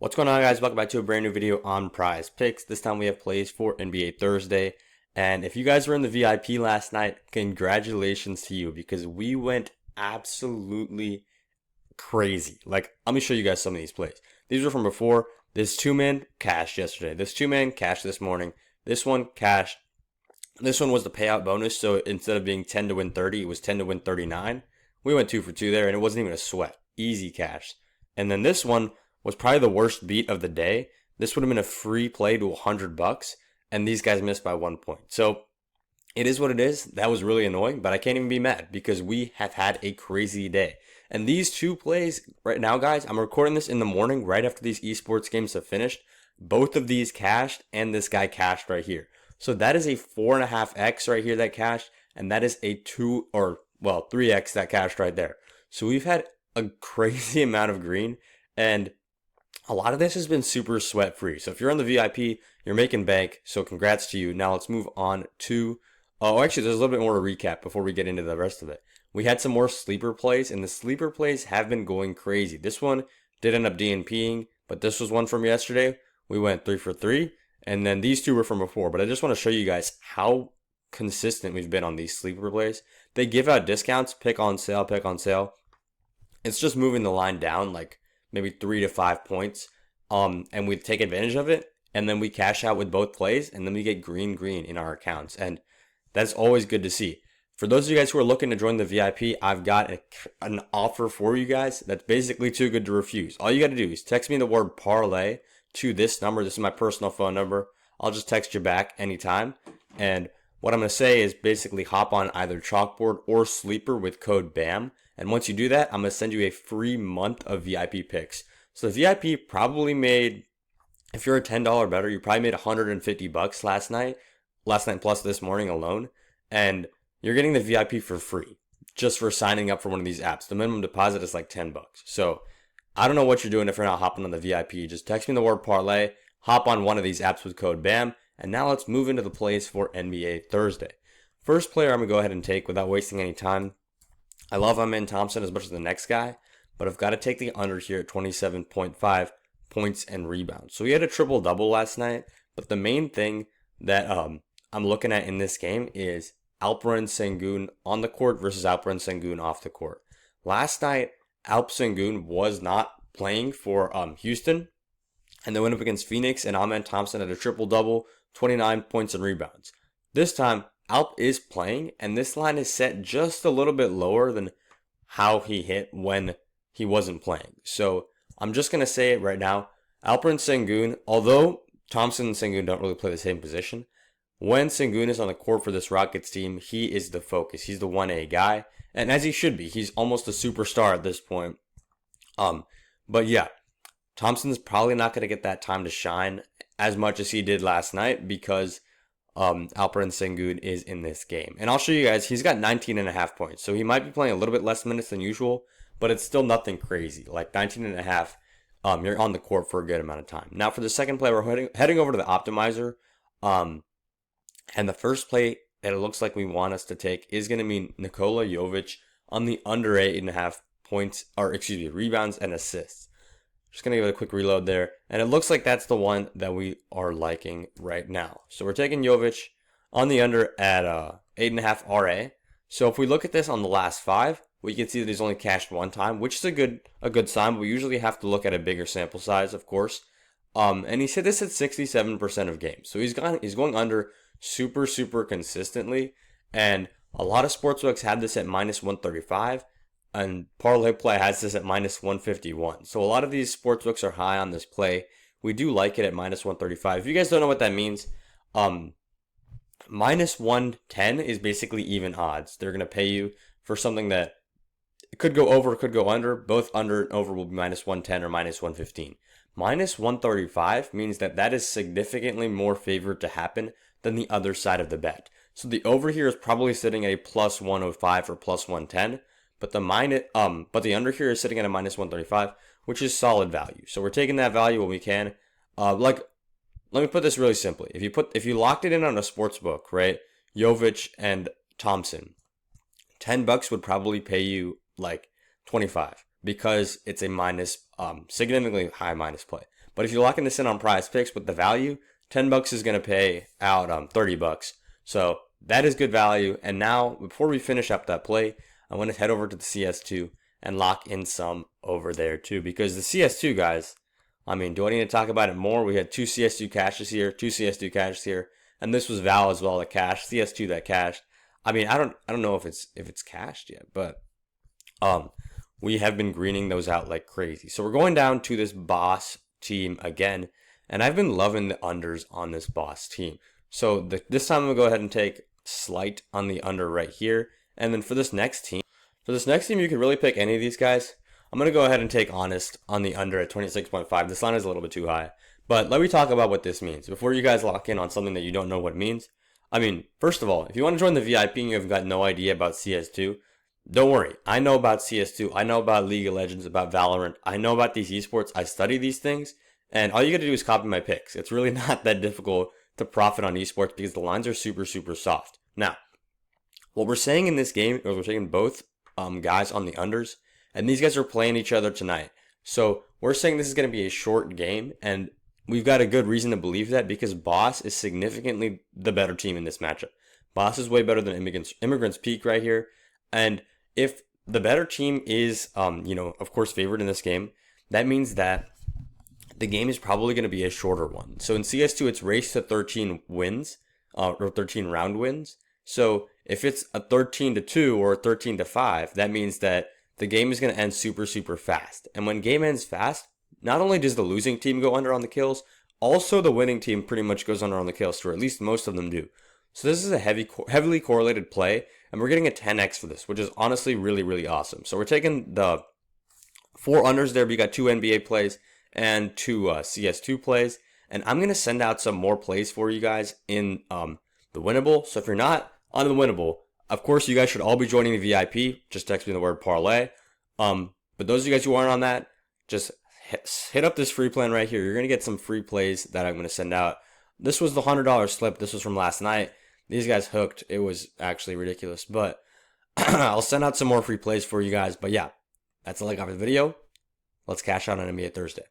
What's going on, guys? Welcome back to a brand new video on PrizePicks. This time we have plays for NBA Thursday. And if you guys were in the VIP last night, congratulations to you because we went absolutely crazy. Like, let me show you guys some of these plays. These were from before. This two-man cashed yesterday. This two-man cashed this morning. This one cashed. This one was the payout bonus. So instead of being 10 to win 30, it was 10 to win 39. We went 2 for 2 there, and it wasn't even a sweat. Easy cash. And then this one was probably the worst beat of the day. This would have been a free play to $100, and these guys missed by 1 point. So it is what it is. That was really annoying, but I can't even be mad because we have had a crazy day. And these two plays right now, guys, I'm recording this in the morning right after these esports games have finished. Both of these cashed, and this guy cashed right here. So that is a 4.5x right here that cashed, and that is a 3x that cashed right there. So we've had a crazy amount of green, and a lot of this has been super sweat free. So if you're on the VIP, you're making bank. So congrats to you. Now let's move on to, actually there's a little bit more to recap before we get into the rest of it. We had some more sleeper plays, and the sleeper plays have been going crazy. This one did end up DNPing, but this was one from yesterday. We went 3 for 3, and then these two were from before. But I just want to show you guys how consistent we've been on these sleeper plays. They give out discounts, pick on sale, pick on sale. It's just moving the line down like maybe 3 to 5 points, and we take advantage of it, and then we cash out with both plays, and then we get green in our accounts, and that's always good to see. For those of you guys who are looking to join the VIP, I've got an offer for you guys that's basically too good to refuse. All you got to do is text me the word parlay to this number. This is my personal phone number. I'll just text you back anytime, and what I'm going to say is basically hop on either Chalkboard or Sleeper with code BAM. And once you do that, I'm going to send you a free month of VIP picks. So the VIP probably made, if you're a $10 better, you probably made $150 last night plus this morning alone. And you're getting the VIP for free just for signing up for one of these apps. The minimum deposit is like $10. So I don't know what you're doing if you're not hopping on the VIP. Just text me the word parlay, hop on one of these apps with code BAM. And now let's move into the plays for NBA Thursday. First player I'm going to go ahead and take without wasting any time. I love Thompson as much as the next guy, but I've got to take the under here at 27.5 points and rebounds. So he had a triple-double last night, but the main thing that I'm looking at in this game is Alperen Sengun on the court versus Alperen Sengun off the court. Last night, Alp Sengun was not playing for Houston, and they went up against Phoenix, and Thompson had a triple-double, 29 points and rebounds. This time, Alp is playing, and this line is set just a little bit lower than how he hit when he wasn't playing. So I'm just going to say it right now. Alperen Sengun, although Thompson and Sengun don't really play the same position, when Sengun is on the court for this Rockets team, he is the focus. He's the 1A guy, and as he should be. He's almost a superstar at this point. But yeah, Thompson's probably not going to get that time to shine as much as he did last night because Alperen Sengun is in this game. And I'll show you guys, he's got 19.5 points. So he might be playing a little bit less minutes than usual, but it's still nothing crazy. Like 19.5, you're on the court for a good amount of time. Now for the second play, we're heading over to the optimizer. And the first play that it looks like we want us to take is going to be Nikola Jovic on the under 8.5 points, rebounds and assists. Just going to give it a quick reload there. And it looks like that's the one that we are liking right now. So we're taking Jovic on the under at 8.5 RA. So if we look at this on the last 5, we can see that he's only cashed one time, which is a good sign. But we usually have to look at a bigger sample size, of course. And he said this at 67% of games. So he's going under super consistently. And a lot of sportsbooks have this at minus 135. And Parlay Play has this at minus 151. So a lot of these sportsbooks are high on this play. We do like it at minus 135. If you guys don't know what that means, minus 110 is basically even odds. They're going to pay you for something that it could go over, could go under. Both under and over will be minus 110 or minus 115. Minus 135 means that is significantly more favored to happen than the other side of the bet. So the over here is probably sitting at a plus 105 or plus 110. But the under here is sitting at a minus 135, which is solid value. So we're taking that value when we can. Let me put this really simply. If you locked it in on a sports book, right? Jovic and Thompson, $10 would probably pay you like 25 because it's a minus, significantly high minus play. But if you're locking this in on PrizePicks with the value, 10 bucks is going to pay out 30 bucks. So that is good value. And now, before we finish up that play, I want to head over to the CS2 and lock in some over there too. Because the CS2, guys, I mean, do I need to talk about it more? We had 2 CS2 cashes here, 2 CS2 cashes here, and this was Val as well that cashed, CS2 that cashed. I mean, I don't know if it's cashed yet, but we have been greening those out like crazy. So we're going down to this boss team again, and I've been loving the unders on this boss team. So this time I'm gonna go ahead and take slight on the under right here, and then for this next team, you can really pick any of these guys. I'm going to go ahead and take honest on the under at 26.5. This line is a little bit too high. But let me talk about what this means before you guys lock in on something that you don't know what it means. I mean, first of all, if you want to join the VIP and you've got no idea about CS2, don't worry. I know about CS2. I know about League of Legends, about Valorant. I know about these esports. I study these things. And all you got to do is copy my picks. It's really not that difficult to profit on esports because the lines are super, super soft. Now, what we're saying in this game is we're taking both guys on the unders. And these guys are playing each other tonight. So we're saying this is going to be a short game. And we've got a good reason to believe that because Boss is significantly the better team in this matchup. Boss is way better than Immigrants Peak right here. And if the better team is, of course, favored in this game, that means that the game is probably going to be a shorter one. So in CS2, it's race to 13 wins, or 13 round wins. So if it's a 13-2 or a 13-5, that means that the game is going to end super, super fast. And when game ends fast, not only does the losing team go under on the kills, also the winning team pretty much goes under on the kills, or at least most of them do. So this is a heavily correlated play, and we're getting a 10x for this, which is honestly really, really awesome. So we're taking the 4 unders there. We got 2 NBA plays and 2 CS2 plays. And I'm going to send out some more plays for you guys in the winnable. So if you're not on the winnable, of course, you guys should all be joining the VIP. Just text me the word parlay. But those of you guys who aren't on that, just hit up this free plan right here. You're going to get some free plays that I'm going to send out. This was the $100 slip. This was from last night. These guys hooked. It was actually ridiculous. But I'll send out some more free plays for you guys. But yeah, that's all I got for the video. Let's cash out on NBA Thursday.